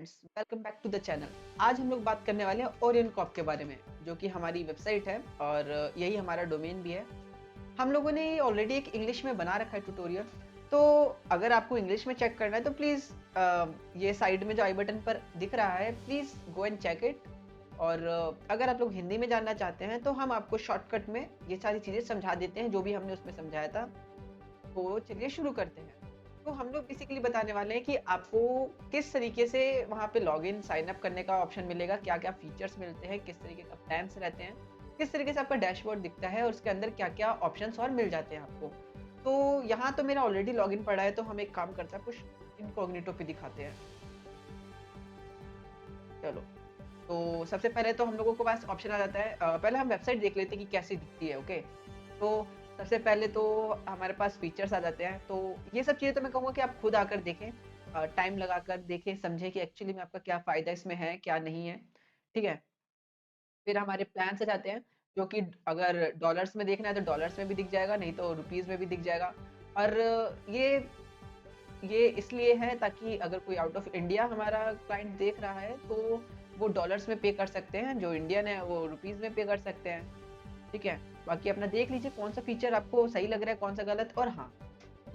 Friends, welcome back to the channel. आज हम लोग बात करने वाले हैं ओरियन कॉप के बारे में, जो कि हमारी वेबसाइट है और यही हमारा डोमेन भी है। हम लोगों ने ऑलरेडी एक इंग्लिश में बना रखा है ट्यूटोरियल। तो अगर आपको इंग्लिश में चेक करना है तो प्लीज़ ये साइड में जो आई बटन पर दिख रहा है, please go and check it. और अगर आप लोग हिंदी में जानना चाहते हैं तो हम आपको शॉर्टकट में ये सारी चीज़ें समझा देते हैं, जो भी हमने उसमें समझाया था। तो चलिए शुरू करते हैं। तो हम लोग बेसिकली बताने वाले हैं कि आपको किस तरीके से वहाँ पे लॉगिन साइन अप करने का ऑप्शन मिलेगा, क्या-क्या फीचर्स मिलते हैं, किस तरीके का प्लान्स रहते हैं, किस तरीके से आपका डैशबोर्ड दिखता है और उसके अंदर क्या-क्या ऑप्शंस और मिल जाते हैं आपको। तो यहाँ तो मेरा ऑलरेडी लॉगिन पड़ा है, तो हम एक काम करते हैं, कुछ इनकॉग्निटो पे दिखाते हैं। चलो, तो सबसे पहले तो हम लोगों के पास ऑप्शन आ जाता है, पहले हम वेबसाइट देख लेते हैं कि कैसी दिखती है, ओके। तो सबसे पहले तो हमारे पास फीचर्स आ जाते हैं। तो ये सब चीज़ें तो मैं कहूँगा कि आप खुद आकर देखें, टाइम लगाकर देखें, समझें कि एक्चुअली में आपका क्या फ़ायदा इसमें है, क्या नहीं है, ठीक है। फिर हमारे प्लान्स आ जाते हैं, जो कि अगर डॉलर्स में देखना है तो डॉलर्स में भी दिख जाएगा, नहीं तो रुपीज़ में भी दिख जाएगा। और ये ये इसलिए है ताकि अगर कोई आउट ऑफ इंडिया हमारा क्लाइंट देख रहा है तो वो डॉलर्स में पे कर सकते हैं, जो इंडियन है वो रुपीज़ में पे कर सकते हैं, ठीक है। बाकी अपना देख लीजिए कौन सा फीचर आपको सही लग रहा है, कौन सा गलत। और हाँ,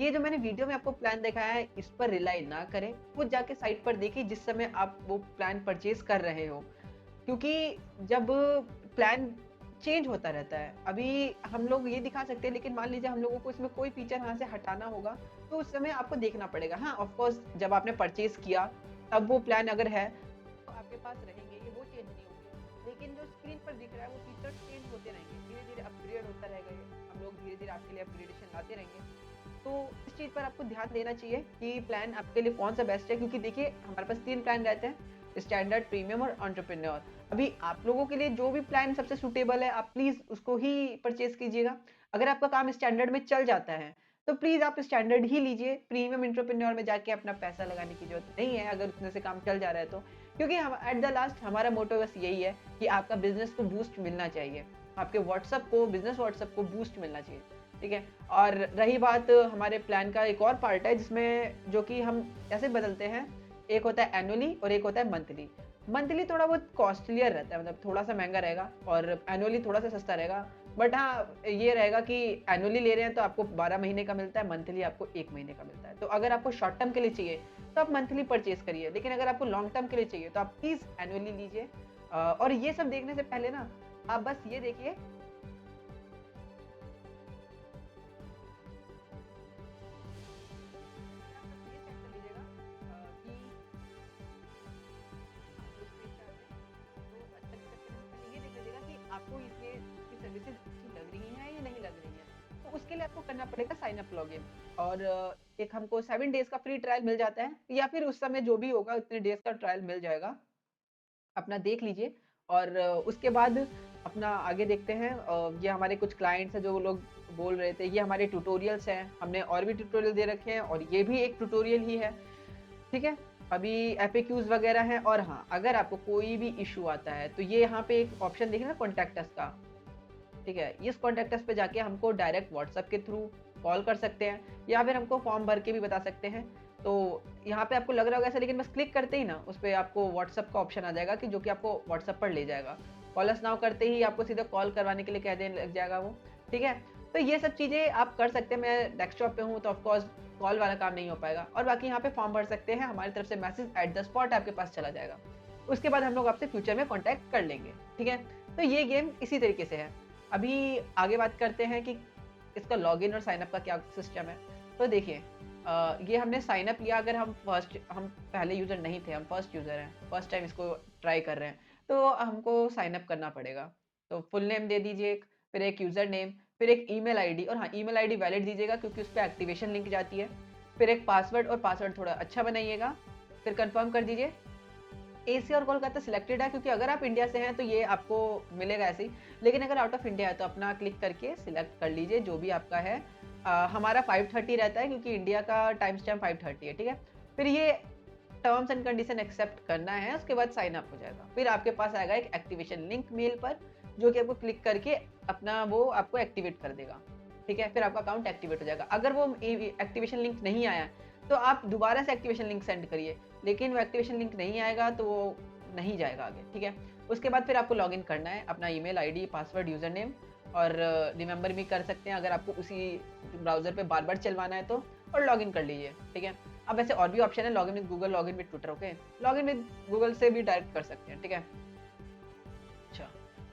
ये जो मैंने वीडियो में आपको प्लान दिखाया है, इस पर रिलाई ना करें, खुद जाके साइट पर देखिए जिस समय आप वो प्लान परचेज कर रहे हो। क्योंकि जब प्लान चेंज होता रहता है, अभी हम लोग ये दिखा सकते हैं, लेकिन मान लीजिए हम लोगों को इसमें कोई फीचर यहाँ से हटाना होगा, तो उस समय आपको देखना पड़ेगा। हाँ, ऑफ कोर्स जब आपने परचेज किया तब वो प्लान अगर है तो आपके पास रहेंगे, ये वो चेंज नहीं होंगे। लेकिन जो स्क्रीन पर दिख रहा है वो फीचर चेंज होते रहेंगे, धीरे धीरे अपग्रेड होता रहेगा ये। हम लोग धीरे धीरे आपके लिए अपग्रेडेशन लाते रहेंगे। तो इस चीज़ पर आपको ध्यान देना चाहिए कि प्लान आपके लिए कौन सा बेस्ट है, क्योंकि देखिए हमारे पास 3 प्लान रहते हैं, स्टैंडर्ड, प्रीमियम और एंटरप्रेन्योर। अभी आप लोगों के लिए जो भी प्लान सबसे सूटेबल है, आप प्लीज़ उसको ही परचेज़ कीजिएगा। अगर आपका काम स्टैंडर्ड में चल जाता है, तो प्लीज़ आप स्टैंडर्ड ही लीजिए। प्रीमियम, एंटरप्रेन्योर में जाके अपना पैसा लगाने की ज़रूरत नहीं है, अगर उतने से काम चल जा रहा है तो। क्योंकि हम एट द लास्ट हमारा मोटो बस यही है कि आपका बिज़नेस को बूस्ट मिलना चाहिए। आपके व्हाट्सएप को, बिज़नेस व्हाट्सएप को बूस्ट मिलना चाहिए, ठीक है? और रही बात हमारे प्लान का, एक और पार्ट है जिसमें जो कि हम ऐसे बदलते हैं, एक होता है एनुअली और एक होता है मंथली। मंथली थोड़ा बहुत कॉस्टलियर रहता है, मतलब थोड़ा-सा महँगा रहेगा, और एनुअली थोड़ा-सा सस्ता रहेगा। बट हाँ, ये रहेगा कि एनुअली ले रहे हैं तो आपको 12 महीने का मिलता है, मंथली आपको 1 महीने का मिलता है। तो अगर आपको शॉर्ट टर्म के लिए चाहिए, तो आप मंथली परचेज़ करिए, लेकिन अगर आपको लॉन्ग टर्म के लिए चाहिए, तो आप प्लीज़ एनुअली लीजिए। और ये सब देखने से पहले ना, आप बस ये देखिए, आप बस ये चेक कर लीजिएगा कि जो इस पेज पे आते हैं, तो अच्छा चेक करने से पहले ये देख लीजिएगा कि आपको इसमें इसकी सर्विसेज अच्छी लग रही हैं या नहीं लग रही हैं। तो उसके लिए आपको करना पड़ेगा साइन अप लॉगिन। और एक हमको 7 डेज़ का फ्री ट्रायल मिल जाता है, या फिर उस समय जो भी होगा उतने डेज़ का ट्रायल मिल जाएगा। अपना देख लीजिए। और उसके बाद अपना आगे देखते हैं। ये हमारे कुछ क्लाइंट्स हैं जो लोग बोल रहे थे, ये हमारे ट्यूटोरियल्स हैं। हमने और भी ट्यूटोरियल दे रखे हैं और ये भी एक ट्यूटोरियल ही है, ठीक है? अभी एफएक्यूज़ वगैरह हैं। और हाँ, अगर आपको कोई भी इश्यू आता है तो ये यहाँ पे एक ऑप्शन दिख रहा है कॉन्टैक्ट अस का, ठीक है? इस कॉन्टैक्ट अस पे जाके हमको डायरेक्ट व्हाट्सएप के थ्रू कॉल कर सकते हैं, या फिर हमको फॉर्म भर के भी बता सकते हैं। तो यहाँ पे आपको लग रहा होगा ऐसा, लेकिन बस क्लिक करते ही ना उस पे आपको व्हाट्सएप का ऑप्शन आ जाएगा, कि जो कि आपको व्हाट्सएप पर ले जाएगा। कॉल अस नाउ करते ही आपको सीधा कॉल करवाने के लिए कह देने लग जाएगा वो, ठीक है? तो ये सब चीज़ें आप कर सकते हैं। मैं डेस्कटॉप पे हूँ तो ऑफ कोर्स कॉल वाला काम नहीं हो पाएगा। और बाकी यहाँ पे फॉर्म भर सकते हैं, हमारी तरफ से मैसेज एट द स्पॉट आपके पास चला जाएगा। उसके बाद हम लोग आपसे फ्यूचर में कॉन्टैक्ट कर लेंगे, ठीक है? तो ये गेम इसी तरीके से है। अभी आगे बात करते हैं कि इसका लॉगिन और साइन अप का क्या सिस्टम है। तो देखिए, ये हमने साइन अप लिया, अगर हम पहले यूज़र नहीं थे, हम फर्स्ट यूज़र हैं, फर्स्ट टाइम इसको ट्राई कर रहे हैं, तो हमको साइन अप करना पड़ेगा। तो फुल नेम दे दीजिए एक, फिर एक यूज़र नेम, फिर एक ईमेल आईडी। और हाँ, ईमेल आईडी वैलिड दीजिएगा क्योंकि उस पे एक्टिवेशन लिंक जाती है। फिर एक पासवर्ड, और पासवर्ड थोड़ा अच्छा बनाइएगा। फिर कंफर्म कर दीजिए। एसी और कोलकाता सिलेक्टेड है, क्योंकि अगर आप इंडिया से हैं तो ये आपको मिलेगा ऐसे ही, लेकिन अगर आउट ऑफ इंडिया है तो अपना क्लिक करके सिलेक्ट कर लीजिए जो भी आपका है। हमारा 5:30 रहता है, क्योंकि इंडिया का टाइम स्टैम्प 5:30 है, ठीक है। फिर ये टर्म्स एंड कंडीशन एक्सेप्ट करना है, उसके बाद साइन अप हो जाएगा। फिर आपके पास आएगा एक एक्टिवेशन लिंक मेल पर, जो कि आपको क्लिक करके अपना वो आपको एक्टिवेट कर देगा, ठीक है। फिर आपका अकाउंट एक्टिवेट हो जाएगा। अगर वो एक्टिवेशन लिंक नहीं आया, तो आप दोबारा से एक्टिवेशन लिंक सेंड करिए। लेकिन वो एक्टिवेशन लिंक नहीं आएगा तो वो नहीं जाएगा आगे, ठीक है। उसके बाद फिर आपको लॉगिन करना है, अपना email ID, password, user name और रिमेंबर भी कर सकते हैं अगर आपको उसी ब्राउज़र पे बार-बार चलवाना है तो, और लॉगिन कर लीजिए, ठीक है। अब वैसे और भी ऑप्शन है, login with Google, login with Twitter, okay. Login with Google से भी डायरेक्ट कर सकते हैं, ठीक है। अच्छा,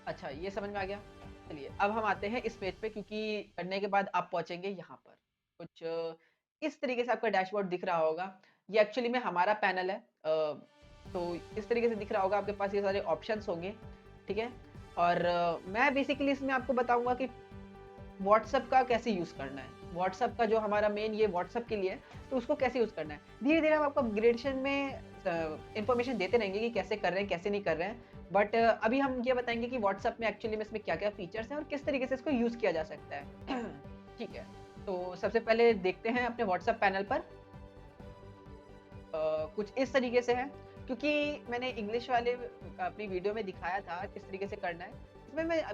अच्छा ये समझ में आ गया। चलिए अब हम आते हैं इस पेज पे, क्योंकि करने के बाद आप पहुँचेंगे यहाँ पर। कुछ इस तरीके से आपका डैशबोर्ड दिख रहा होगा। ये एक्चुअली में हमारा पैनल है। तो इस तरीके से दिख रहा होगा, आपके पास ये सारे ऑप्शंस होंगे, ठीक है। और मैं बेसिकली इसमें आपको बताऊँगा कि व्हाट्सएप का कैसे यूज़ करना है। व्हाट्सएप का जो हमारा मेन ये व्हाट्सएप के लिए है, तो उसको कैसे यूज़ करना है। धीरे-धीरे हम आपको अपग्रेडेशन में इन्फॉर्मेशन देते रहेंगे कि कैसे कर रहे हैं, कैसे नहीं कर रहे हैं। बट अभी हम ये बताएँगे कि व्हाट्सएप में एक्चुअली में इसमें क्या-क्या फीचर्स हैं और किस तरीके से इसको यूज़ किया जा सकता है। ठीक है, तो सबसे पहले देखते हैं अपने व्हाट्सएप पैनल पर। कुछ इस तरीके से है, क्योंकि मैंने इंग्लिश वाले अपनी वीडियो में दिखाया था किस तरीके से करना है।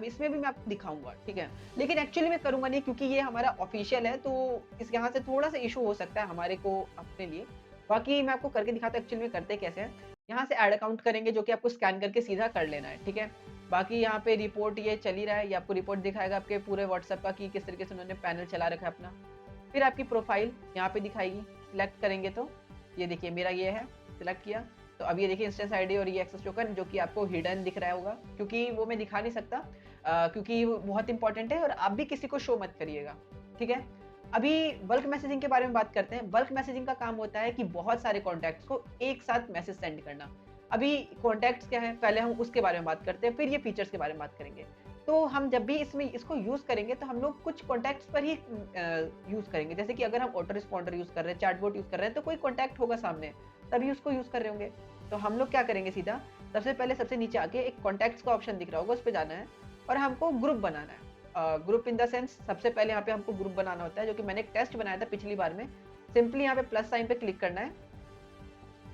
इसमें भी मैं आपको दिखाऊँगा, ठीक है? लेकिन एक्चुअली मैं करूँगा नहीं, क्योंकि ये हमारा ऑफ़िशियल है, तो इस यहाँ से थोड़ा-सा इश्यू हो सकता है हमारे को अपने लिए। बाकी मैं आपको करके दिखाता हूँ एक्चुअली में करते कैसे हैं। यहाँ से ऐड अकाउंट करेंगे, जो कि आपको स्कैन करके सीधा कर लेना है, ठीक है? बाकी यहाँ पे रिपोर्ट ये चल ही रहा है, ये आपको रिपोर्ट दिखाएगा आपके पूरे व्हाट्सएप का कि किस तरीके से उन्होंने पैनल चला रखा है अपना। फिर आपकी प्रोफ़ाइल यहाँ पे दिखाएगी, सिलेक्ट करेंगे तो ये देखिए मेरा ये है, सिलेक्ट किया, तो अब ये देखिए इंस्टेंस आईडी और ये एक्सेस टोकन, जो कि आपको हिडन दिख रहा होगा, क्योंकि वो मैं दिखा नहीं सकता, क्योंकि वो बहुत इंपॉर्टेंट है और आप भी किसी को शो मत करिएगा, ठीक है। अभी बल्क मैसेजिंग के बारे में बात करते हैं। बल्क मैसेजिंग का काम होता है कि बहुत सारे कॉन्टैक्ट्स को एक साथ मैसेज सेंड करना। अभी कॉन्टैक्ट्स क्या है, पहले हम उसके बारे में बात करते हैं, फिर ये फीचर्स के बारे में बात करेंगे। तो हम जब भी इसमें इसको यूज़ करेंगे, तो हम लोग कुछ कॉन्टैक्ट्स पर ही यूज़ करेंगे। जैसे कि अगर हम ऑटो रिस्पॉन्डर यूज़ कर रहे हैं, चैटबॉट यूज़ कर रहे हैं, तो कोई कॉन्टैक्ट होगा सामने, तभी उसको यूज़ कर रहे होंगे। तो हम लोग क्या करेंगे, सीधा सबसे पहले सबसे नीचे आके एक कॉन्टैक्ट्स का ऑप्शन दिख रहा होगा, उस पे जाना है और हमको ग्रुप बनाना है। ग्रुप इन द सेंस, सबसे पहले यहाँ पे हमको ग्रुप बनाना होता है, जो कि मैंने एक टेस्ट बनाया था पिछली बार में। सिंपली यहाँ पे प्लस साइन पे क्लिक करना है,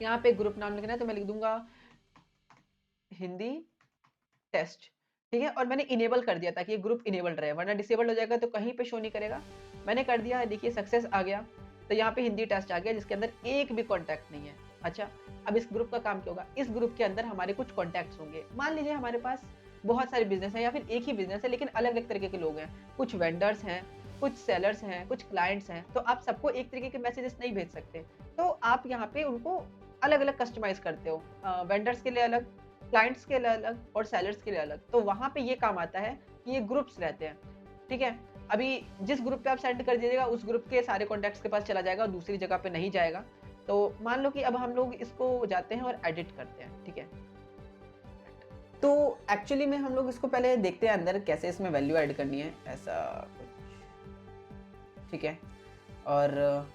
यहाँ पे ग्रुप नाम लिखना है, तो मैं लिख दूंगा हिंदी टेस्ट, ठीक है। और मैंने इनेबल कर दिया ताकि ये ग्रुप इनेबल्ड रहे, वरना डिसेबल्ड हो जाएगा तो कहीं पे शो नहीं करेगा। मैंने कर दिया, देखिए सक्सेस आ गया। तो यहाँ पे हिंदी टेस्ट आ गया, जिसके अंदर एक भी कॉन्टैक्ट नहीं है। अच्छा, अब इस ग्रुप का काम क्या होगा, इस ग्रुप के अंदर हमारे कुछ कॉन्टैक्ट्स होंगे। मान लीजिए हमारे पास बहुत सारे बिजनेस है, या फिर एक ही बिजनेस है लेकिन अलग अलग तरीके के लोग हैं। कुछ वेंडर्स हैं, कुछ सेलर्स हैं, कुछ क्लाइंट्स हैं, तो आप सबको एक तरीके के मैसेजेस नहीं भेज सकते। तो आप यहाँ पे उनको अलग अलग कस्टमाइज करते हो, वेंडर्स के लिए अलग, क्लाइंट्स के लिए अलग और सेलर्स के लिए अलग। तो वहाँ पे ये काम आता है कि ये ग्रुप्स रहते हैं, ठीक है। अभी जिस ग्रुप पे आप सेंड कर दीजिएगा, उस ग्रुप के सारे कॉन्टैक्ट्स के पास चला जाएगा और दूसरी जगह पे नहीं जाएगा। तो मान लो कि अब हम लोग इसको जाते हैं और एडिट करते हैं, ठीक है। तो एक्चुअली में हम लोग इसको पहले देखते हैं अंदर कैसे इसमें वैल्यू ऐड करनी है, ऐसा कुछ, ठीक है। और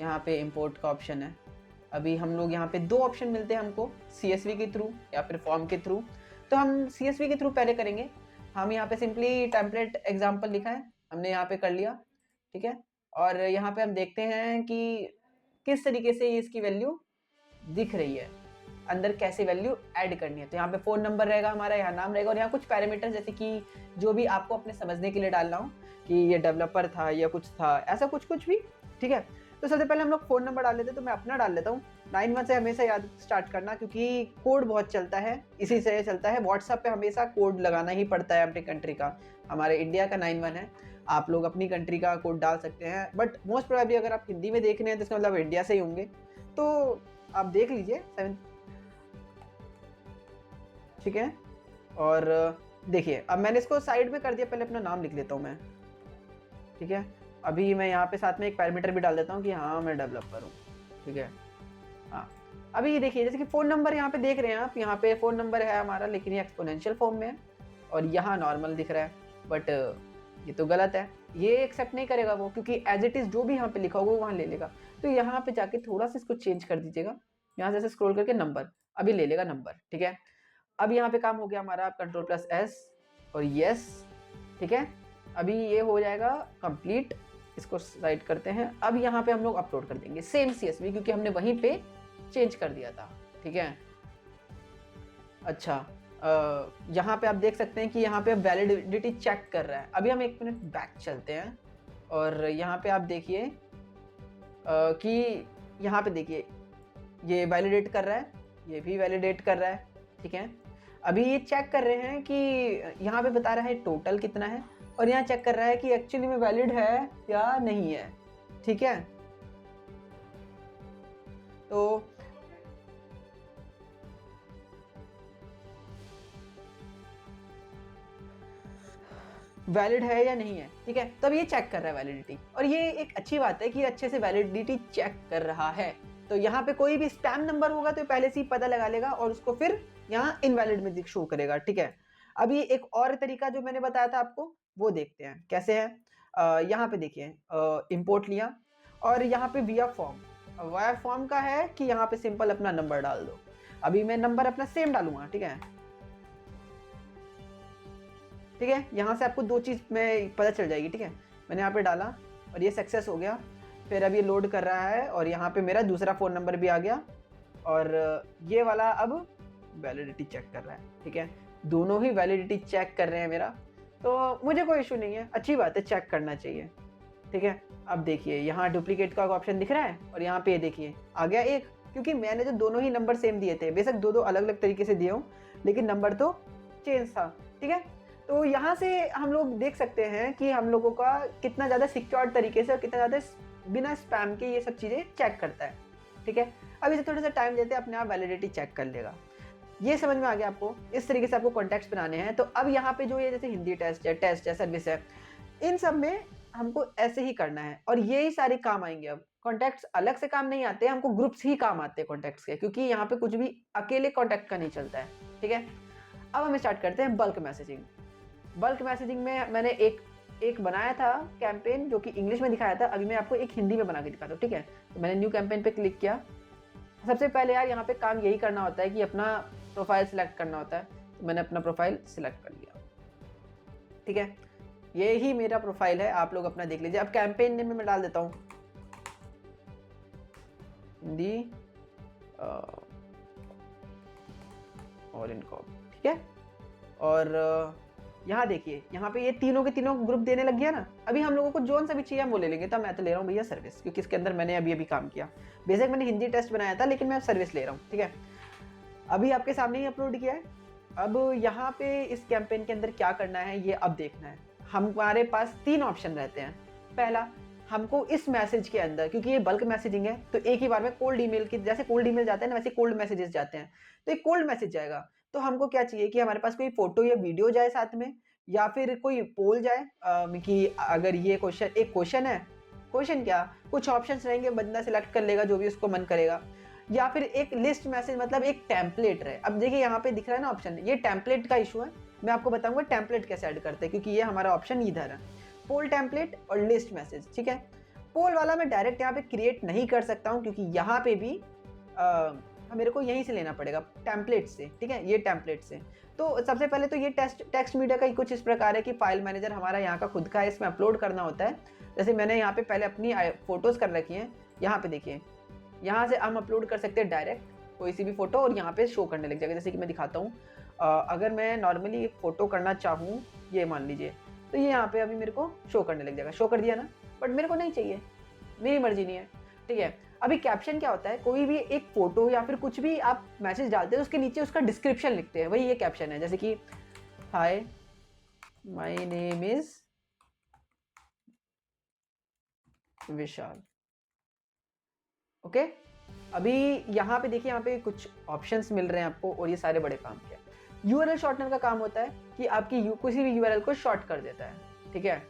यहाँ पे इंपोर्ट का ऑप्शन है। अभी हम लोग यहाँ पे दो ऑप्शन मिलते हैं हमको, CSV के थ्रू या फिर फॉर्म के थ्रू। तो हम CSV के थ्रू पहले करेंगे। हम यहाँ पे सिंपली टेम्पलेट एग्जाम्पल लिखा है, हमने यहाँ पे कर लिया, ठीक है। और यहाँ पे हम देखते हैं कि किस तरीके से इसकी वैल्यू दिख रही है, अंदर कैसे वैल्यू ऐड करनी है। तो यहाँ पे फ़ोन नंबर रहेगा हमारा, यहाँ नाम रहेगा और यहाँ कुछ पैरामीटर, जैसे कि जो भी आपको अपने समझने के लिए डालना हो कि ये डेवलपर था या कुछ था, ऐसा कुछ भी, ठीक है। तो सबसे पहले हम लोग फ़ोन नंबर डाल लेते हैं, तो मैं अपना डाल लेता हूँ। 91 से हमेशा याद स्टार्ट करना, क्योंकि कोड बहुत चलता है, इसी से चलता है। व्हाट्सएप पे हमेशा कोड लगाना ही पड़ता है अपनी कंट्री का। हमारे इंडिया का 91 है, आप लोग अपनी कंट्री का कोड डाल सकते हैं, बट मोस्ट प्रोबेबली अगर आप हिंदी में देख रहे हैं तो इसका मतलब इंडिया से ही होंगे। तो आप देख लीजिए 7, ठीक है। और देखिए अब मैंने इसको साइड में कर दिया, पहले अपना नाम लिख लेता हूँ मैं, ठीक है। अभी मैं यहाँ पे साथ में एक पैरामीटर भी डाल देता हूँ कि हाँ मैं डेवलपर हूँ, ठीक है। हाँ, अभी देखिए जैसे कि फ़ोन नंबर यहाँ पे देख रहे हैं आप, यहाँ पे फ़ोन नंबर है हमारा, लेकिन ये एक्सपोनेंशियल फॉर्म में है और यहाँ नॉर्मल दिख रहा है, बट ये तो गलत है, ये एक्सेप्ट नहीं करेगा वो, क्योंकि एज इट इज़ जो भी यहाँ पे लिखा होगा वो वहाँ ले लेगा। तो यहाँ पे जाके थोड़ा सा इसको चेंज कर दीजिएगा, यहाँ से ऐसे स्क्रॉल करके नंबर, अभी ले लेगा नंबर, ठीक है। अब यहाँ पे काम हो गया हमारा, Ctrl+S और यस, ठीक है। अभी ये हो जाएगा कंप्लीट, इसको साइड करते हैं। अब यहाँ पे हम लोग अपलोड कर देंगे सेम CSV, क्योंकि हमने वहीं पे चेंज कर दिया था, ठीक है। अच्छा, यहाँ पे आप देख सकते हैं कि यहाँ पे वैलिडिटी चेक कर रहा है। अभी हम 1 मिनट बैक चलते हैं और यहाँ पे आप देखिए कि यहाँ पे देखिए ये वैलिडेट कर रहा है, ये भी वैलिडेट कर रहा है, ठीक है। अभी ये चेक कर रहे हैं कि यहाँ पे बता रहा है टोटल कितना है, और यहाँ चेक कर रहा है कि एक्चुअली में वैलिड है या नहीं है, ठीक है। तो वैलिड है या नहीं है, ठीक है। तब ये चेक कर रहा है वैलिडिटी, और ये एक अच्छी बात है कि अच्छे से वैलिडिटी चेक कर रहा है। तो यहाँ पे कोई भी स्पैम नंबर होगा तो पहले से ही पता लगा लेगा और उसको फिर यहाँ इनवैलिड में शो करेगा, ठीक है। अभी एक और तरीका जो मैंने बताया था आपको वो देखते हैं कैसे है। यहाँ पे देखिए इंपोर्ट लिया और यहाँ पे वाया फॉर्म का है कि यहाँ पे सिंपल अपना नंबर डाल दो। अभी मैं नंबर अपना सेम डालूंगा, ठीक है। ठीक है, यहाँ से आपको दो चीज़ में पता चल जाएगी, ठीक है। मैंने यहाँ पे डाला और ये सक्सेस हो गया। फिर अब ये लोड कर रहा है और यहाँ पे मेरा दूसरा फ़ोन नंबर भी आ गया और ये वाला अब वैलिडिटी चेक कर रहा है, ठीक है। दोनों ही वैलिडिटी चेक कर रहे हैं मेरा, तो मुझे कोई इशू नहीं है, अच्छी बात है, चेक करना चाहिए, ठीक है। अब देखिए यहाँ डुप्लीकेट का ऑप्शन दिख रहा है और यहाँ पे देखिए आ गया एक, क्योंकि मैंने जो दोनों ही नंबर सेम दिए थे, बेशक दो अलग अलग तरीके से दिए हूँ लेकिन नंबर तो चेंज था, ठीक है। तो यहाँ से हम लोग देख सकते हैं कि हम लोगों का कितना ज़्यादा सिक्योर तरीके से और कितना ज़्यादा बिना स्पैम के ये सब चीज़ें चेक करता है, ठीक है। अब इसे थोड़ा सा टाइम देते हैं, अपने आप वैलिडिटी चेक कर लेगा। ये समझ में आ गया आपको, इस तरीके से आपको कॉन्टैक्ट्स बनाने हैं। तो अब यहाँ पे जो ये जैसे हिंदी टेस्ट है, सर्विस है, इन सब में हमको ऐसे ही करना है और यही सारे काम आएंगे। अब कॉन्टैक्ट्स अलग से काम नहीं आते, हमको ग्रुप्स ही काम आते हैं कॉन्टैक्ट्स के, क्योंकि यहाँ पे कुछ भी अकेले कॉन्टैक्ट का नहीं चलता है, ठीक है। अब हम स्टार्ट करते हैं बल्क मैसेजिंग। बल्क मैसेजिंग में मैंने एक बनाया था कैंपेन जो कि इंग्लिश में दिखाया था, अभी मैं आपको एक हिंदी में बना के दिखाता हूँ, ठीक है। तो मैंने न्यू कैंपेन पे क्लिक किया। सबसे पहले यार यहाँ पे काम यही करना होता है कि अपना प्रोफाइल सिलेक्ट करना होता है। तो मैंने अपना प्रोफाइल सिलेक्ट कर लिया, ठीक है। ये ही मेरा प्रोफाइल है, आप लोग अपना देख लीजिए। अब कैंपेन नेम में मैं डाल देता हूँ हिंदी और इनको, ठीक है। और यहाँ देखिए, यहाँ पे ये तीनों के तीनों ग्रुप देने लग गया ना। अभी हम लोगों को जोन सा भी चाहिए हम वो ले लेंगे, तो मैं तो ले रहा हूँ भैया सर्विस, क्योंकि इसके अंदर मैंने अभी काम किया। बेशक मैंने हिंदी टेस्ट बनाया था लेकिन मैं सर्विस ले रहा हूँ, ठीक है। अभी आपके सामने ही अपलोड किया है। अब यहाँ पे इस कैंपेन के अंदर क्या करना है ये अब देखना है। हमारे पास 3 ऑप्शन रहते हैं। पहला, हमको इस मैसेज के अंदर, क्योंकि ये बल्क मैसेजिंग है तो एक ही बार में कोल्ड ईमेल की जैसे कोल्ड ईमेल जाते हैं ना, वैसे कोल्ड मैसेजेस जाते हैं, तो एक कोल्ड मैसेज जाएगा। तो हमको क्या चाहिए कि हमारे पास कोई फोटो या वीडियो जाए साथ में, या फिर कोई पोल जाए कि अगर ये क्वेश्चन है, क्वेश्चन क्या कुछ ऑप्शंस रहेंगे, बंदा सिलेक्ट कर लेगा जो भी उसको मन करेगा, या फिर एक लिस्ट मैसेज मतलब एक टेम्पलेट रहे। अब देखिए यहाँ पे दिख रहा है ना ऑप्शन, ये टेम्पलेट का इशू है। मैं आपको बताऊंगा टेम्पलेट कैसे ऐड करते हैं, क्योंकि ये हमारा ऑप्शन इधर है, पोल टेम्पलेट और लिस्ट मैसेज, ठीक है। पोल वाला मैं डायरेक्ट यहाँ पे क्रिएट नहीं कर सकता हूँ, क्योंकि यहाँ पे भी मेरे को यहीं से लेना पड़ेगा टेम्पलेट से, ठीक है, ये टेम्पलेट से। तो सबसे पहले तो ये टेक्स्ट मीडिया का कुछ इस प्रकार है कि फाइल मैनेजर हमारा यहाँ का खुद का है, इसमें अपलोड करना होता है। जैसे मैंने यहाँ पे पहले अपनी फोटोज़ कर रखी हैं, यहाँ पे देखिए, यहाँ से हम अपलोड कर सकते हैं डायरेक्ट कोई सी भी फोटो और यहाँ पे शो करने लग जाएगा। जैसे कि मैं दिखाता हूँ, अगर मैं नॉर्मली एक फ़ोटो करना चाहूँ, ये मान लीजिए, तो ये यहाँ पे अभी मेरे को शो करने लग जाएगा। शो कर दिया ना, बट मेरे को नहीं चाहिए, मेरी मर्जी नहीं है, ठीक है। अभी कैप्शन क्या होता है, कोई भी एक फोटो या फिर कुछ भी आप मैसेज डालते हैं उसके नीचे उसका डिस्क्रिप्शन लिखते हैं, वही ये कैप्शन है। जैसे कि hi my name is Vishal, okay. अभी यहाँ पे देखिए, यहाँ पे कुछ ऑप्शंस मिल रहे हैं आपको और ये सारे बड़े काम के। यूआरएल शॉर्टनर का काम होता है कि आपकी किसी भी यूआरएल को शॉर्ट कर देता है, ठीक है।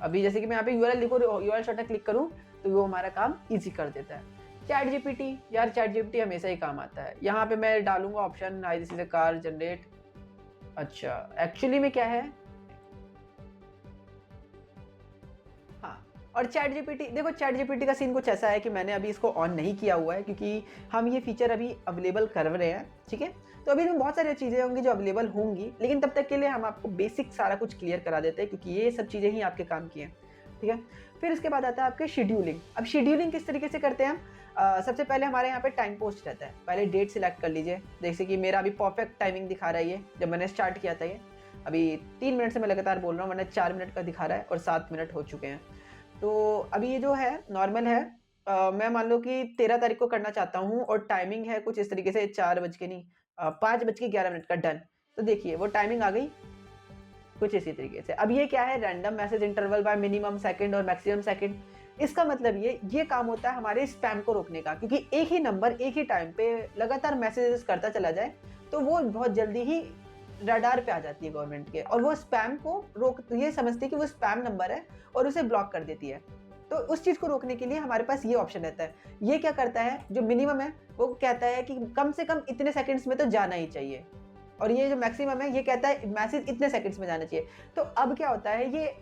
अभी जैसे कि मैं यहाँ पे यूआरएल लिखूँ, यूआरएल शॉर्टनर क्लिक करूँ तो वो हमारा काम इजी कर देता है। चैट जीपीटी, यार चैट जीपीटी हमेशा ही काम आता है। यहाँ पे मैं डालूंगा option high this is a car generate. अच्छा, एक्चुअली में क्या है, हाँ। और चैट जीपीटी, देखो चैट जीपीटी का सीन कुछ ऐसा है कि मैंने अभी इसको ऑन नहीं किया हुआ है, क्योंकि हम ये फीचर अभी अवेलेबल कर रहे हैं, ठीक है। तो अभी इसमें बहुत सारी चीज़ें होंगी जो अवेलेबल होंगी, लेकिन तब तक के लिए हम आपको बेसिक सारा कुछ क्लियर करा देते हैं, क्योंकि ये सब चीज़ें ही आपके काम की हैं, ठीक है। फिर इसके बाद आता है आपके शेड्यूलिंग। अब शेड्यूलिंग किस तरीके से करते हैं हम, सबसे पहले हमारे यहाँ पे टाइम पोस्ट रहता है। पहले डेट सिलेक्ट कर लीजिए, जैसे कि मेरा अभी परफेक्ट टाइमिंग दिखा रहा है ये, जब मैंने स्टार्ट किया था ये। अभी 3 मिनट से मैं लगातार बोल रहा हूँ, मैंने 4 मिनट का दिखा रहा है और 7 मिनट हो चुके हैं। तो अभी ये जो है नॉर्मल है, मैं मान लो कि 13 तारीख को करना चाहता हूँ और टाइमिंग है कुछ इस तरीके से 4 बज के नहीं 5 बज के 11 मिनट का डन। तो देखिए वो टाइमिंग आ गई कुछ इसी तरीके से। अब ये क्या है random message interval bye minimum second और मैक्सिमम सेकंड। इसका मतलब ये काम होता है हमारे स्पैम को रोकने का, क्योंकि एक ही नंबर एक ही टाइम पे लगातार मैसेजेस करता चला जाए तो वो बहुत जल्दी ही रडार पे आ जाती है गवर्नमेंट के, और वो स्पैम को रोक ये समझती है कि वो स्पैम नंबर है और उसे ब्लॉक कर देती है। तो उस चीज को रोकने के लिए हमारे पास ये ऑप्शन रहता है। ये क्या करता है, जो मिनिमम है वो कहता है कि कम से कम इतने सेकंड्स में तो जाना ही चाहिए, और ये जो मैक्सिमम है ये कहता है मैसेज इतने सेकंड्स में जाना चाहिए। तो अब क्या होता है, ये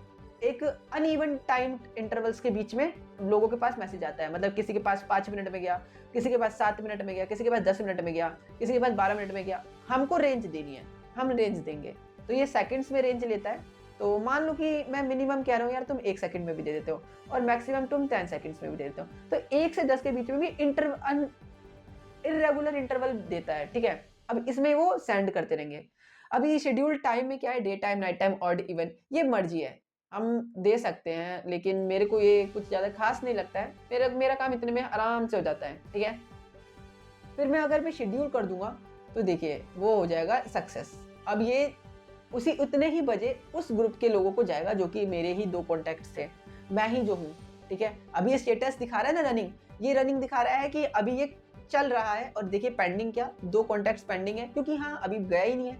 एक अनइवन टाइम इंटरवल्स के बीच में लोगों के पास मैसेज आता है। मतलब किसी के पास 5 मिनट में गया, किसी के पास 7 मिनट में गया, किसी के पास 10 मिनट में गया, किसी के पास 12 मिनट में गया। हमको रेंज देनी है, हम रेंज देंगे। तो ये सेकंड्स में रेंज लेता है। तो मान लो कि मैं मिनिमम कह रहा हूँ यार तुम 1 सेकंड में भी दे देते हो और मैक्सिमम तुम 10 सेकंड्स में भी दे देते हो, तो 1 से 10 के बीच में भी इरेगुलर इंटरवल देता है। ठीक है, अब इसमें वो सेंड करते रहेंगे। अभी शेड्यूल टाइम में क्या है, day time, night time, odd, even, ये मर्जी है, हम दे सकते हैं, लेकिन मेरे को ये कुछ ज्यादा खास नहीं लगता है। मेरा काम इतने में आराम से हो जाता है। ठीक है, फिर मैं शेड्यूल कर दूंगा तो देखिए वो हो जाएगा सक्सेस। अब ये उसी उतने ही बजे उस ग्रुप के लोगों को जाएगा जो कि मेरे ही 2 कॉन्टेक्ट्स थे, मैं ही जो हूँ। ठीक है, अभी ये स्टेटस दिखा रहा है ना रनिंग, ये रनिंग दिखा रहा है कि अभी ये चल रहा है। और देखिए पेंडिंग क्या, 2 कॉन्टेक्ट्स पेंडिंग है, क्योंकि हाँ अभी गया ही नहीं है।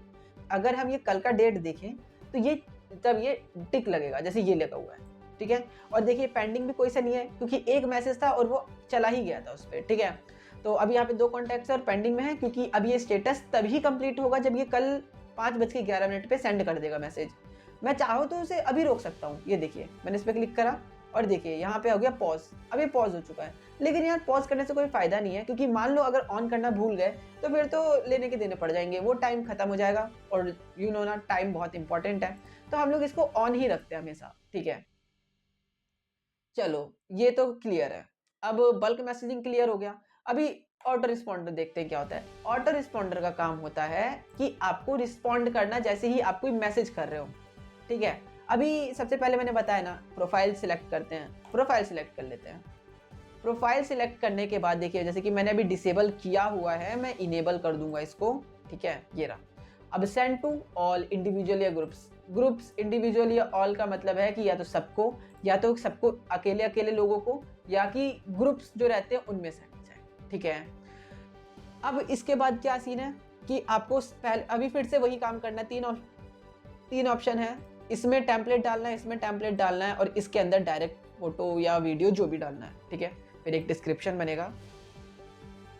अगर हम ये कल का डेट देखें तो ये तब ये टिक लगेगा जैसे ये लगा हुआ है। ठीक है, और देखिए पेंडिंग भी कोई सा नहीं है क्योंकि एक मैसेज था और वो चला ही गया था उस पर। ठीक है, तो अब यहाँ पे 2 कॉन्टेक्ट्स और पेंडिंग में है, क्योंकि अब ये स्टेटस तभी कंप्लीट होगा जब ये कल 5:11 पे सेंड कर देगा मैसेज। मैं चाहूँ तो उसे अभी रोक सकता हूँ। ये देखिए मैंने इस पर क्लिक करा और देखिए यहाँ पे हो गया पॉज। अब ये पॉज हो चुका है, लेकिन यार पॉज करने से कोई फायदा नहीं है, क्योंकि मान लो अगर ऑन करना भूल गए तो फिर तो लेने के देने पड़ जाएंगे, वो टाइम खत्म हो जाएगा। और यू नो ना, टाइम बहुत इंपॉर्टेंट है, तो हम लोग इसको ऑन ही रखते हैं हमेशा। ठीक है, चलो ये तो क्लियर है। अब बल्क मैसेजिंग क्लियर हो गया। अभी ऑटो रिस्पॉन्डर देखते हैं क्या होता है। ऑटो रिस्पॉन्डर का काम होता है कि आपको रिस्पॉन्ड करना जैसे ही आप कोई मैसेज कर रहे हो। ठीक है, अभी सबसे पहले मैंने बताया ना, प्रोफाइल सिलेक्ट करते हैं, प्रोफाइल सिलेक्ट कर लेते हैं। प्रोफाइल सिलेक्ट करने के बाद देखिए जैसे कि मैंने अभी डिसेबल किया हुआ है, मैं इनेबल कर दूंगा इसको। ठीक है, ये रहा। अब सेंड टू ऑल इंडिविजुअल या ग्रुप्स। ग्रुप्स इंडिविजुअल या ऑल का मतलब है कि या तो सबको अकेले अकेले लोगों को, या कि ग्रुप्स जो रहते हैं उनमें सेंड जाए। ठीक है, अब इसके बाद क्या सीन है कि आपको पहले अभी फिर से वही काम करना है। 3 ऑप्शन है, इसमें टेम्पलेट डालना है, इसमें टेम्पलेट डालना है, और इसके अंदर डायरेक्ट फोटो या वीडियो जो भी डालना है। ठीक है, फिर एक डिस्क्रिप्शन बनेगा।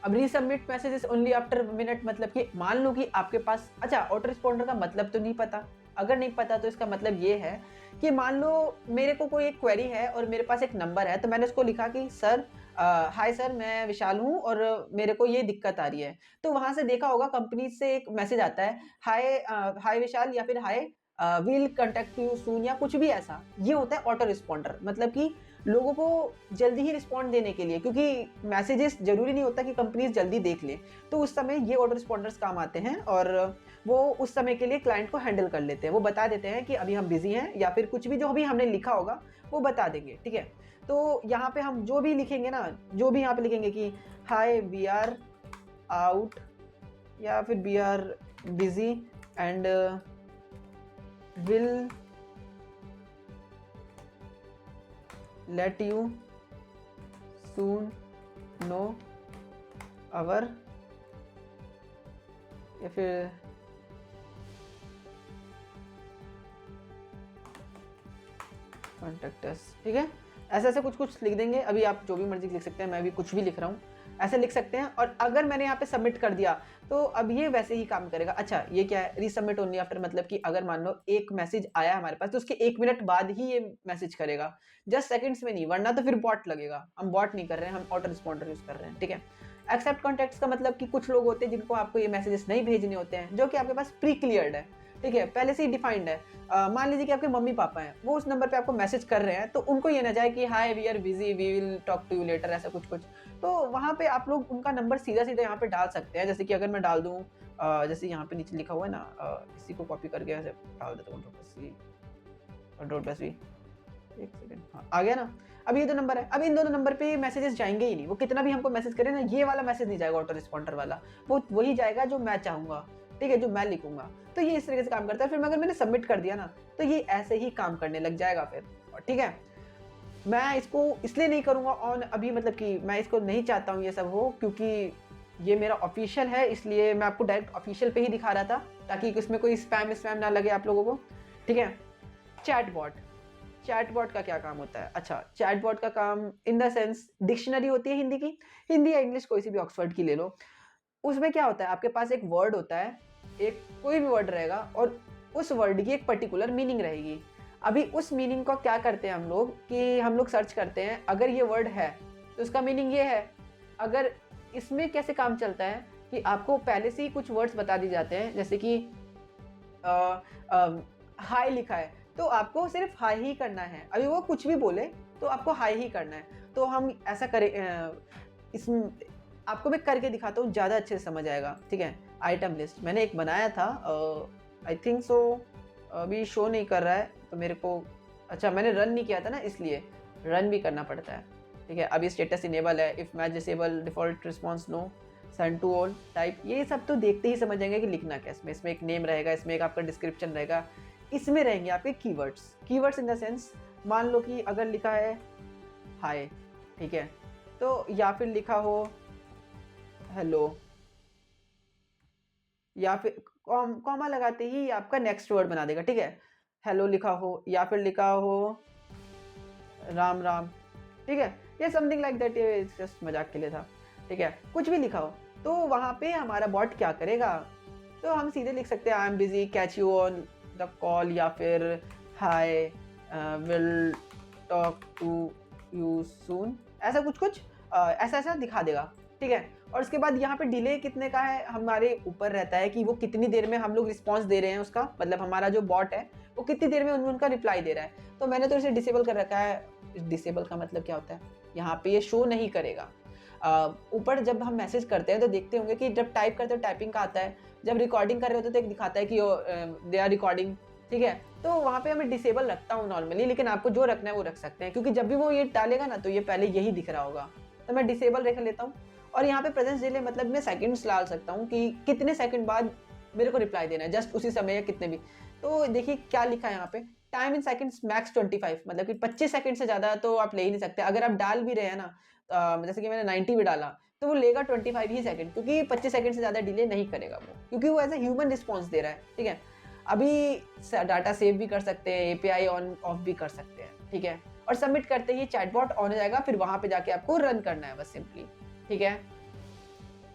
अब resubmit messages only after minute, मतलब कि मान लो कि आपके पास, अच्छा ऑटो रिस्पॉन्डर का मतलब तो नहीं पता। अगर नहीं पता तो इसका मतलब ये है कि मान लो मेरे को कोई एक क्वेरी है और मेरे पास एक नंबर है, तो मैंने उसको लिखा कि सर हाय सर, मैं विशाल हूँ और मेरे को ये दिक्कत आ रही है। तो वहां से देखा होगा कंपनी से एक मैसेज आता है, हाय हाय विशाल, या फिर hi will contact you soon, या कुछ भी ऐसा। ये होता है ऑटो रिस्पॉन्डर, मतलब कि लोगों को जल्दी ही रिस्पॉन्ड देने के लिए, क्योंकि मैसेजेस जरूरी नहीं होता कि कंपनीज जल्दी देख ले, तो उस समय ये ऑटो रिस्पॉन्डर्स काम आते हैं, और वो उस समय के लिए क्लाइंट को हैंडल कर लेते हैं। वो बता देते हैं कि अभी हम बिजी हैं, या फिर कुछ भी जो भी हमने लिखा होगा वो बता देंगे। ठीक है, तो यहाँ पे हम जो भी लिखेंगे ना, जो भी यहाँ पे लिखेंगे कि हाय वी आर आउट, या फिर we are busy and will let you soon know our, या फिर कॉन्टेक्ट अस। ठीक है, ऐसे ऐसे कुछ कुछ लिख देंगे। अभी आप जो भी मर्जी लिख सकते हैं, मैं भी कुछ भी लिख रहा हूँ, ऐसे लिख सकते हैं। और अगर मैंने यहाँ पे सबमिट कर दिया तो अब ये वैसे ही काम करेगा। अच्छा ये क्या है, रीसबमिट ओनली आफ्टर, मतलब कि अगर मान लो एक मैसेज आया हमारे पास तो उसके 1 मिनट बाद ही ये मैसेज करेगा, जस्ट सेकंड्स में नहीं, वरना तो फिर बॉट लगेगा। हम बॉट नहीं कर रहे हैं, हम ऑटो रिस्पॉन्डर यूज कर रहे हैं। ठीक है, एक्सेप्ट कॉन्टेक्ट्स का मतलब कि कुछ लोग होते हैं जिनको आपको ये मैसेजेस नहीं भेजने होते हैं, जो कि आपके पास प्री क्लियर्ड है। ठीक है, पहले से ही डिफाइंड है। मान लीजिए कि आपके मम्मी पापा हैं, वो उस नंबर पे आपको मैसेज कर रहे हैं, तो उनको ये ना जाए कि hi we are busy, we will talk to you later, ऐसा कुछ कुछ। तो वहाँ पे आप लोग उनका नंबर सीधा सीधा यहाँ पे डाल सकते हैं। जैसे कि अगर मैं डाल दूँ, जैसे यहाँ पे नीचे लिखा हुआ है ना, इसी को कॉपी करके ऐसे डाल देता हूँ, एक सेकेंड, हाँ आ गया ना। अब ये 2 नंबर है, अब इन दोनों नंबर पे मैसेजेस जाएँगे ही नहीं, वो कितना भी हमको मैसेज करे ना, ये वाला मैसेज नहीं जाएगा ऑटो रिस्पॉन्डर वाला, वो वही जाएगा जो मैं चाहूँगा, ठीक है? जो मैं लिखूँगा। तो ये इस तरीके से काम करता है, फिर अगर मैंने सबमिट कर दिया ना, तो ये ऐसे ही काम करने लग जाएगा फिर, ठीक है? मैं इसको इसलिए नहीं करूँगा ऑन अभी, मतलब कि मैं इसको नहीं चाहता हूँ ये सब हो, क्योंकि ये मेरा ऑफ़िशियल है, इसलिए मैं आपको डायरेक्ट ऑफ़िशियल पे ही दिखा रहा था, ताकि इसमें कोई स्पैम ना लगे आप लोगों को, ठीक है? चैटबॉट, चैटबॉट का क्या काम होता है? अच्छा, चैटबॉट का काम इन द सेंस डिक्शनरी होती है हिंदी की, हिंदी या इंग्लिश कोई सी भी ऑक्सफोर्ड की ले लो। उसमें क्या होता है, आपके पास एक वर्ड होता है, एक कोई भी वर्ड रहेगा और उस वर्ड की एक पर्टिकुलर मीनिंग रहेगी। अभी उस मीनिंग को क्या करते हैं हम लोग कि हम लोग सर्च करते हैं, अगर ये वर्ड है तो उसका मीनिंग ये है। अगर इसमें कैसे काम चलता है कि आपको पहले से ही कुछ वर्ड्स बता दिए जाते हैं, जैसे कि हाय लिखा है तो आपको सिर्फ हाय ही करना है। अभी वो कुछ भी बोले तो आपको हाय ही करना है। तो हम ऐसा करें, इस आपको मैं करके दिखाता हूँ, ज़्यादा अच्छे से समझ आएगा, ठीक है? आइटम लिस्ट मैंने एक बनाया था, आई थिंक सो अभी शो नहीं कर रहा है तो मेरे को, अच्छा मैंने रन नहीं किया था ना, इसलिए रन भी करना पड़ता है, ठीक है? अभी स्टेटस इनेबल है, if match disable default response no, send to all type, ये सब तो देखते ही समझ जाएंगे कि लिखना क्या है इसमें। इसमें एक नेम रहेगा, इसमें एक आपका डिस्क्रिप्शन रहेगा, इसमें रहेंगे आपके keywords. Keywords in the sense, मान लो कि अगर लिखा है हाय, ठीक है? तो या फिर लिखा हो हेलो, या फिर कॉमा लगाते ही आपका नेक्स्ट वर्ड बना देगा, ठीक है? हेलो लिखा हो या फिर लिखा हो राम राम, ठीक है? ये समथिंग लाइक दैट, ये जस्ट मजाक के लिए था, ठीक है? कुछ भी लिखा हो तो वहाँ पे हमारा बॉट क्या करेगा, तो हम सीधे लिख सकते हैं I am busy catch you on the call, या फिर hi will talk to you soon, ऐसा कुछ कुछ ऐसा ऐसा दिखा देगा, ठीक है? और उसके बाद यहाँ पे डिले कितने का है हमारे ऊपर रहता है कि वो कितनी देर में हम लोग रिस्पॉन्स दे रहे हैं उसका, मतलब हमारा जो बॉट है वो कितनी देर में उनका रिप्लाई दे रहा है। तो मैंने तो इसे डिसेबल कर रखा है। डिसेबल का मतलब क्या होता है, यहाँ पे ये शो नहीं करेगा। ऊपर जब हम मैसेज करते हैं तो देखते होंगे कि जब टाइप करते हो टाइपिंग का आता है, जब रिकॉर्डिंग कर रहे होते तो एक दिखाता है कि दे आर रिकॉर्डिंग, ठीक है? तो वहाँ पे मैं डिसेबल रखता हूँ नॉर्मली, लेकिन आपको जो रखना है वो रख सकते हैं, क्योंकि जब भी वो ये डालेगा ना तो ये पहले यही दिख रहा होगा, तो मैं डिसेबल रख लेता हूँ। और यहाँ पे प्रेजेंस डिले मतलब मैं सेकंड्स डाल सकता हूँ कि कितने सेकंड बाद मेरे को रिप्लाई देना है, जस्ट उसी समय या कितने भी। तो देखिए क्या लिखा है यहाँ पे, टाइम इन सेकंड्स मैक्स 25, मतलब कि 25 सेकंड से ज़्यादा तो आप ले ही नहीं सकते। अगर आप डाल भी रहे हैं ना, जैसे कि मैंने 90 भी डाला तो वो लेगा 25 ही सेकंड, क्योंकि 25 सेकंड से ज़्यादा डिले नहीं करेगा वो, क्योंकि वो एज ए ह्यूमन रिस्पॉन्स दे रहा है, ठीक है? अभी डाटा सेव भी कर सकते हैं, एपीआई ऑन ऑफ भी कर सकते हैं, ठीक है? और सबमिट करते ही चैटबॉट ऑन हो जाएगा, फिर वहां पे जाके आपको रन करना है बस सिंपली, ठीक है?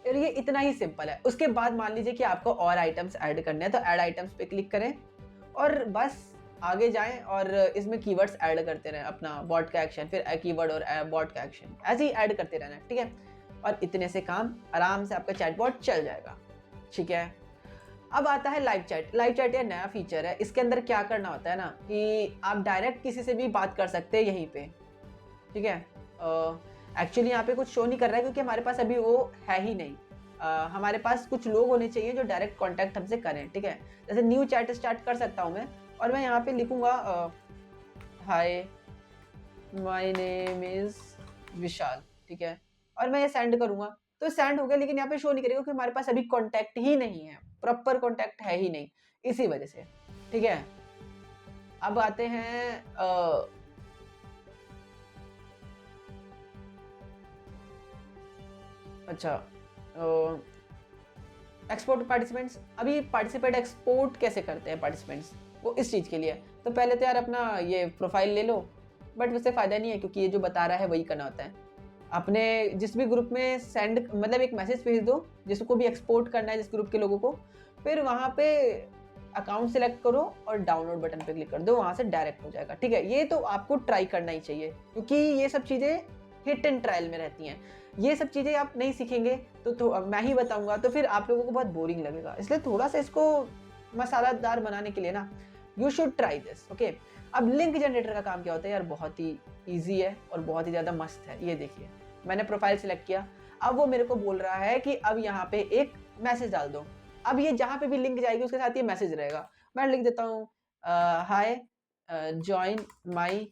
और ये इतना ही सिंपल है। उसके बाद मान लीजिए कि आपको और आइटम्स ऐड करने हैं, तो ऐड आइटम्स पे क्लिक करें और बस आगे जाएं और इसमें कीवर्ड्स ऐड करते रहें, अपना बॉट का एक्शन, फिर कीवर्ड और बॉट का एक्शन, ऐसे ही ऐड करते रहना है, ठीक है? और इतने से काम आराम से आपका चैटबॉट चल जाएगा, ठीक है? अब आता है लाइव चैट। लाइव चैट ये नया फीचर है। इसके अंदर क्या करना होता है ना कि आप डायरेक्ट किसी से भी बात कर सकते हैं यहीं पे, ठीक है? एक्चुअली यहाँ पे कुछ शो नहीं कर रहा है क्योंकि हमारे पास अभी वो है ही नहीं। हमारे पास कुछ लोग होने चाहिए जो डायरेक्ट कांटेक्ट हमसे करें, ठीक है? जैसे न्यू चैट स्टार्ट कर सकता हूँ मैं, और मैं यहाँ पे लिखूंगा हाय माय नेम इज विशाल, ठीक है? और मैं ये सेंड करूंगा तो सेंड हो गया, लेकिन यहाँ पे शो नहीं करेगा क्योंकि हमारे पास अभी कांटेक्ट ही नहीं है, प्रॉपर कांटेक्ट है ही नहीं, इसी वजह से, ठीक है? अब आते हैं अच्छा, एक्सपोर्ट पार्टिसिपेंट्स। अभी पार्टिसिपेट एक्सपोर्ट कैसे करते हैं पार्टिसिपेंट्स, वो इस चीज़ के लिए। तो पहले तो यार अपना ये प्रोफाइल ले लो, बट उससे फ़ायदा नहीं है क्योंकि ये जो बता रहा है वही करना होता है। अपने जिस भी ग्रुप में सेंड, मतलब एक मैसेज भेज दो जिसको भी एक्सपोर्ट करना है, जिस ग्रुप के लोगों को, फिर वहाँ पे अकाउंट सेलेक्ट करो और डाउनलोड बटन पे क्लिक कर दो, वहाँ से डायरेक्ट हो जाएगा, ठीक है? ये तो आपको ट्राई करना ही चाहिए क्योंकि ये सब चीज़ें हिट एंड ट्रायल में रहती हैं। ये सब चीज़ें आप नहीं सीखेंगे तो अब मैं ही बताऊंगा तो फिर आप लोगों को बहुत बोरिंग लगेगा, इसलिए थोड़ा सा इसको मसालादार बनाने के लिए ना you should try this, okay? अब लिंक जनरेटर का काम क्या होता है यार, बहुत ही ईजी है और बहुत ही ज़्यादा मस्त है। ये देखिए, मैंने प्रोफाइल सिलेक्ट किया, अब वो मेरे को बोल रहा है कि अब यहाँ पे एक मैसेज डाल दो। अब ये जहाँ पे भी लिंक जाएगी उसके साथ ये मैसेज रहेगा। मैं लिख देता हूँ हाय जॉइन माई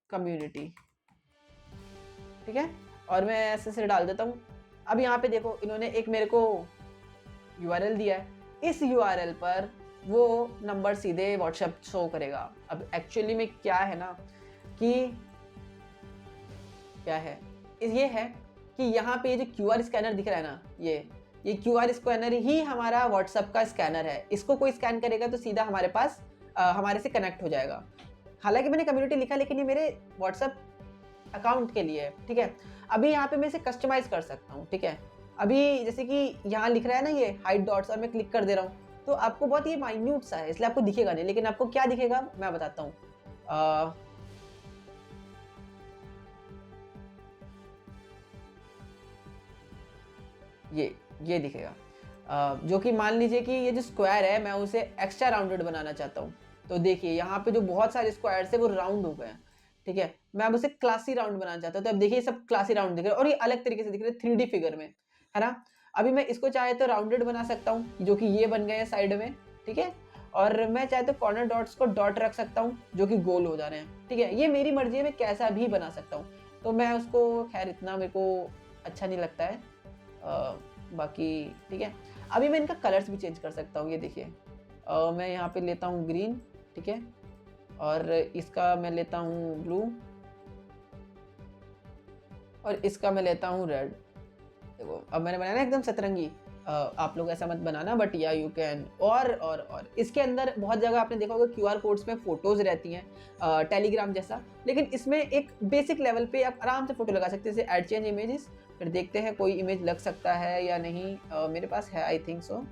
कम्युनिटी, ठीक है, और मैं ऐसे से डाल देता हूँ। अब यहाँ पे देखो इन्होंने एक मेरे को यूआरएल दिया है, इस यूआरएल पर वो नंबर सीधे व्हाट्सएप शो करेगा। अब एक्चुअली में क्या है ना कि क्या है, ये है कि यहाँ पे ये जो क्यूआर स्कैनर दिख रहा है ना, ये क्यूआर स्कैनर ही हमारा व्हाट्सएप का स्कैनर है। इसको कोई स्कैन करेगा तो सीधा हमारे पास हमारे से कनेक्ट हो जाएगा। हालांकि मैंने कम्युनिटी लिखा, लेकिन ये मेरे व्हाट्सएप अकाउंट के लिए है, ठीक है। अभी यहाँ पे मैं इसे कस्टमाइज कर सकता हूँ, ठीक है। अभी जैसे कि यहाँ लिख रहा है ना ये हाइड डॉट्स, और मैं क्लिक कर दे रहा हूँ तो आपको बहुत ये माइन्यूट सा है, इसलिए आपको दिखेगा नहीं, लेकिन आपको क्या दिखेगा मैं बताता हूँ। ये दिखेगा। जो कि मान लीजिए कि ये जो स्क्वायर है मैं उसे एक्स्ट्रा राउंडेड बनाना चाहता हूँ, तो देखिए यहाँ पे जो बहुत सारे स्क्वायर्स है वो राउंड हो गए हैं, ठीक है। मैं अब उसे क्लासी राउंड बनाना चाहता हूँ, तो अब देखिए सब क्लासी राउंड दिख रहे हैं और ये अलग तरीके से दिख रहे हैं 3D फिगर में, है ना। अभी मैं इसको चाहे तो राउंडेड बना सकता हूँ, जो कि ये बन गए हैं साइड में, ठीक है। और मैं चाहे तो कॉर्नर डॉट्स को डॉट रख सकता हूँ जो कि गोल हो जा रहे हैं, ठीक है। ये मेरी मर्जी है, मैं कैसा भी बना सकता हूँ। तो मैं उसको खैर इतना मेरे को अच्छा नहीं लगता है, बाकी ठीक है। अभी मैं इनका कलर्स भी चेंज कर सकता हूँ, ये देखिए। मैं यहाँ पे लेता हूँ ग्रीन, ठीक है, और इसका मैं लेता हूँ ब्लू, और इसका मैं लेता हूँ रेड। देखो अब मैंने बनाया ना एकदम सतरंगी। आप लोग ऐसा मत बनाना, बट या यू कैन। और इसके अंदर बहुत जगह आपने देखा होगा क्यूआर कोड्स में फोटोज रहती हैं टेलीग्राम जैसा, लेकिन इसमें एक बेसिक लेवल पे आप आराम से फोटो लगा सकते हैं, जैसे ऐड चेंज इमेजेस। फिर देखते हैं कोई इमेज लग सकता है या नहीं। मेरे पास है, आई थिंक सो।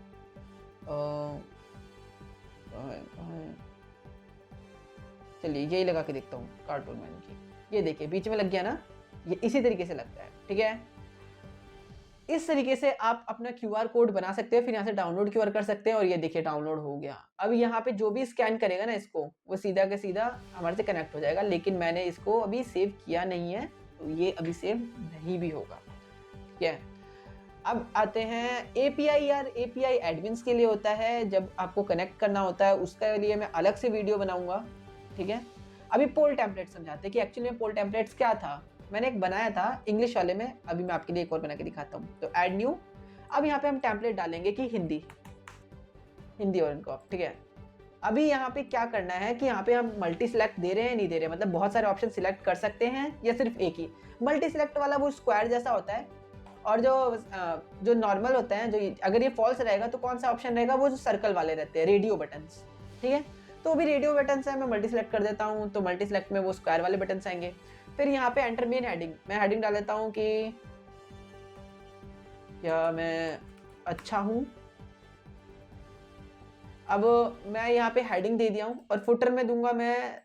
चलिए यही लगा के देखता हूँ, कार्टून मैन की। ये देखिए बीच में लग गया ना, ये इसी तरीके से लगता है, ठीक है। इस तरीके से आप अपना क्यूआर कोड बना सकते हैं, फिर यहाँ से डाउनलोड क्यूआर कर सकते हैं, और ये देखिए डाउनलोड हो गया। अब यहाँ पे जो भी स्कैन करेगा ना इसको, वो सीधा के सीधा हमारे से कनेक्ट हो जाएगा, लेकिन मैंने इसको अभी सेव किया नहीं है, तो ये अभी सेव नहीं भी होगा, ठीक है। अब आते हैं एपीआई। यार एपीआई एडमिन्स के लिए होता है, जब आपको कनेक्ट करना होता है उसके लिए मैं अलग से वीडियो बनाऊंगा, ठीक है। अभी पोल टेम्पलेट समझाते हैं कि एक्चुअली में पोल टेम्पलेट्स क्या था। मैंने एक बनाया था इंग्लिश वाले में, अभी मैं आपके लिए एक और बना के दिखाता हूँ। तो ऐड न्यू। अब यहाँ पे हम टेम्पलेट डालेंगे कि हिंदी और इनको, ठीक है। अभी यहाँ पे क्या करना है कि यहाँ पे हम मल्टी सिलेक्ट दे रहे हैं नहीं दे रहे, मतलब बहुत सारे ऑप्शन सिलेक्ट कर सकते हैं या सिर्फ एक ही। मल्टी सिलेक्ट वाला वो स्क्वायर जैसा होता है, और जो नॉर्मल होता है, जो अगर ये फॉल्स रहेगा तो कौन सा ऑप्शन रहेगा, वो जो सर्कल वाले रहते हैं, रेडियो बटन्स, ठीक है। तो अभी रेडियो बटन्स है, मैं मल्टी सिलेक्ट कर देता हूँ, तो मल्टी सिलेक्ट में वो स्क्वायर वाले बटन्स आएंगे। फिर यहाँ पे एंटर मेन हेडिंग, मैं हेडिंग डाल देता हूँ कि क्या मैं अच्छा हूँ। अब मैं यहाँ पे हेडिंग दे दिया हूँ, और फुटर में दूंगा मैं,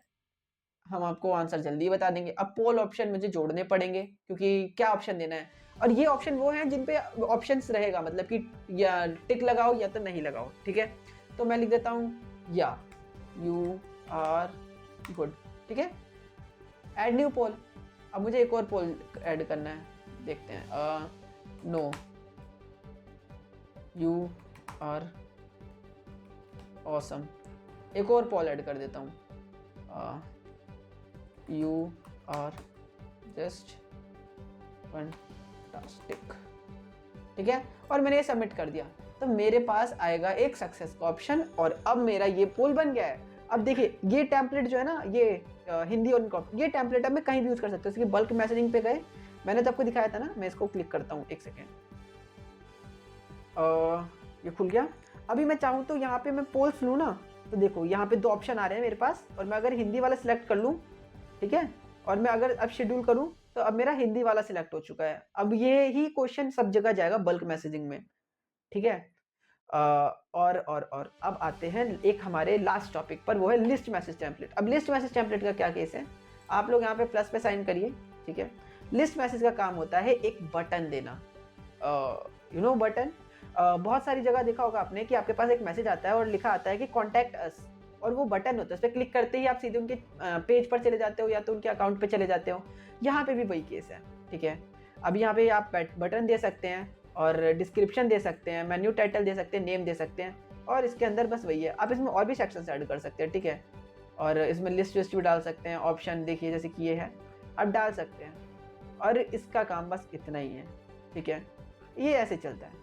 हम आपको आंसर जल्दी बता देंगे। अब पोल ऑप्शन मुझे जोड़ने पड़ेंगे, क्योंकि क्या ऑप्शन देना है, और ये ऑप्शन वो हैं जिन पे ऑप्शंस रहेगा, मतलब कि या टिक लगाओ या तो नहीं लगाओ, ठीक है। तो मैं लिख देता हूँ या यू आर गुड, ठीक है। ऐड न्यू पोल। अब मुझे एक और पोल ऐड करना है, देखते हैं। No you are awesome. एक और पोल ऐड कर देता हूँ, यू आर जस्ट फैंटास्टिक, ठीक है। और मैंने ये सबमिट कर दिया, तो मेरे पास आएगा एक सक्सेस का ऑप्शन, और अब मेरा ये पोल बन गया है। अब देखिए ये टेम्पलेट जो है ना, ये हिंदी और इनको, ये टेम्पलेट अब मैं कहीं भी यूज कर सकता हूँ। जैसे कि बल्क मैसेजिंग पे गए, मैंने तो आपको दिखाया था ना, मैं इसको क्लिक करता हूँ, एक सेकेंड। ये खुल गया। अभी मैं चाहूँ तो यहाँ पे मैं पोल्स लूँ ना, तो देखो यहाँ पे दो ऑप्शन आ रहे हैं मेरे पास, और मैं अगर हिंदी वाला सिलेक्ट कर लूँ, ठीक है, और मैं अगर अब शेड्यूल करूँ, तो अब मेरा हिंदी वाला सिलेक्ट हो चुका है। अब ये ही क्वेश्चन सब जगह जाएगा बल्क मैसेजिंग में, ठीक है। और अब आते हैं एक हमारे लास्ट टॉपिक पर, वो है लिस्ट मैसेज टेम्पलेट। अब लिस्ट मैसेज टेम्पलेट का क्या केस है, आप लोग यहाँ पे प्लस पे साइन करिए, ठीक है। लिस्ट मैसेज का काम होता है एक बटन देना, यू नो बटन। बहुत सारी जगह देखा होगा आपने कि आपके पास एक मैसेज आता है और लिखा आता है कि कॉन्टैक्ट अस, और वो बटन होता है, उस पर क्लिक करते ही आप सीधे उनके पेज पर चले जाते हो या तो उनके अकाउंट पे चले जाते हो। यहाँ पे भी वही केस है, ठीक है। अब यहाँ पे आप बटन दे सकते हैं, और डिस्क्रिप्शन दे सकते हैं, मेन्यू टाइटल दे सकते हैं, नेम दे सकते हैं, और इसके अंदर बस वही है। आप इसमें और भी सेक्शंस ऐड कर सकते हैं, ठीक है। और इसमें लिस्ट भी डाल सकते हैं, ऑप्शन देखिए जैसे कि ये है, आप डाल सकते हैं। और इसका काम बस इतना ही है, ठीक है? ये ऐसे चलता है।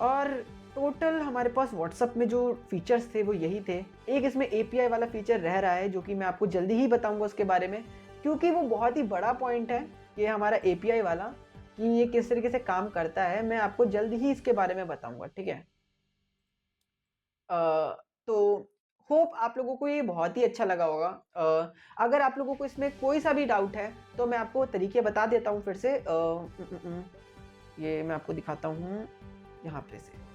और टोटल हमारे पास व्हाट्सएप में जो फीचर्स थे वो यही थे। एक इसमें एपीआई वाला फीचर रह रहा है जो कि मैं आपको जल्दी ही बताऊँगा उसके बारे में, क्योंकि वो बहुत ही बड़ा पॉइंट है, ये हमारा एपीआई वाला, कि ये किस तरीके से काम करता है, मैं आपको जल्द ही इसके बारे में बताऊँगा, ठीक है? तो होप आप लोगों को ये बहुत ही अच्छा लगा होगा। अगर आप लोगों को इसमें कोई सा भी डाउट है, तो मैं आपको तरीके बता देता हूँ फिर से। ये मैं आपको दिखाता हूँ यहाँ पे से।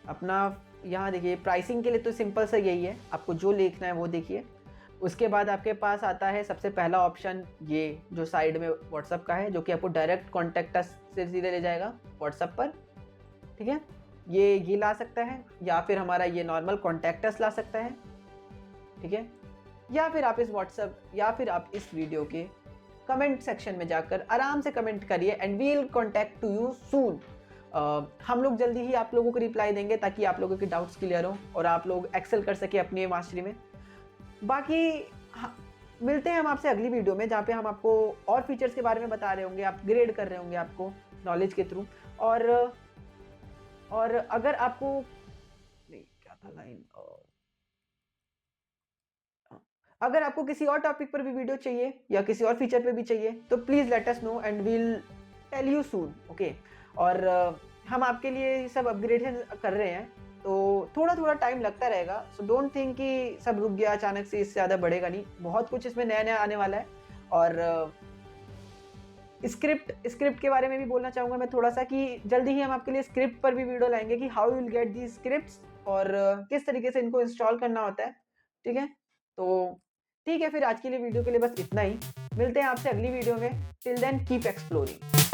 अपना यहाँ देखिए, प्राइसिंग के लिए तो सिंपल सा यही है, आपको जो लिखना है वो देखिए। उसके बाद आपके पास आता है सबसे पहला ऑप्शन, ये जो साइड में व्हाट्सएप का है, जो कि आपको डायरेक्ट कॉन्टैक्ट अस से सीधे ले जाएगा व्हाट्सएप पर, ठीक है? ये ला सकता है, या फिर हमारा ये नॉर्मल कॉन्टैक्ट अस ला सकता है, ठीक है? या फिर आप इस व्हाट्सएप, या फिर आप इस वीडियो के कमेंट सेक्शन में जाकर आराम से कमेंट करिए, and we will contact to you soon. हम लोग जल्दी ही आप लोगों को रिप्लाई देंगे, ताकि आप लोगों के डाउट्स क्लियर हो और आप लोग एक्सेल कर सके अपनी मास्टरी में। बाकी मिलते हैं हम आपसे अगली वीडियो में, जहाँ पे हम आपको और फीचर्स के बारे में बता रहे होंगे, अपग्रेड कर रहे होंगे आपको नॉलेज के थ्रू। और अगर आपको नहीं, क्या था लाइन, अगर आपको किसी और टॉपिक पर भी वीडियो चाहिए या किसी और फीचर पे भी चाहिए, तो please let us know and we'll tell you soon, okay? और हम आपके लिए ये सब अपग्रेडेशन कर रहे हैं, तो थोड़ा-थोड़ा टाइम लगता रहेगा, सो डोंट थिंक कि सब रुक गया अचानक से, इससे ज़्यादा बढ़ेगा नहीं। बहुत कुछ इसमें नया-नया आने वाला है। और स्क्रिप्ट के बारे में भी बोलना चाहूँगा मैं थोड़ा-सा, कि जल्दी ही हम आपके लिए स्क्रिप्ट पर भी वीडियो लाएँगे, कि how you will get these scripts, और किस तरीके से इनको इंस्टॉल करना होता है, ठीक है? तो ठीक है, फिर आज के लिए वीडियो के लिए बस इतना ही। मिलते हैं आपसे अगली वीडियो में। Till then keep exploring.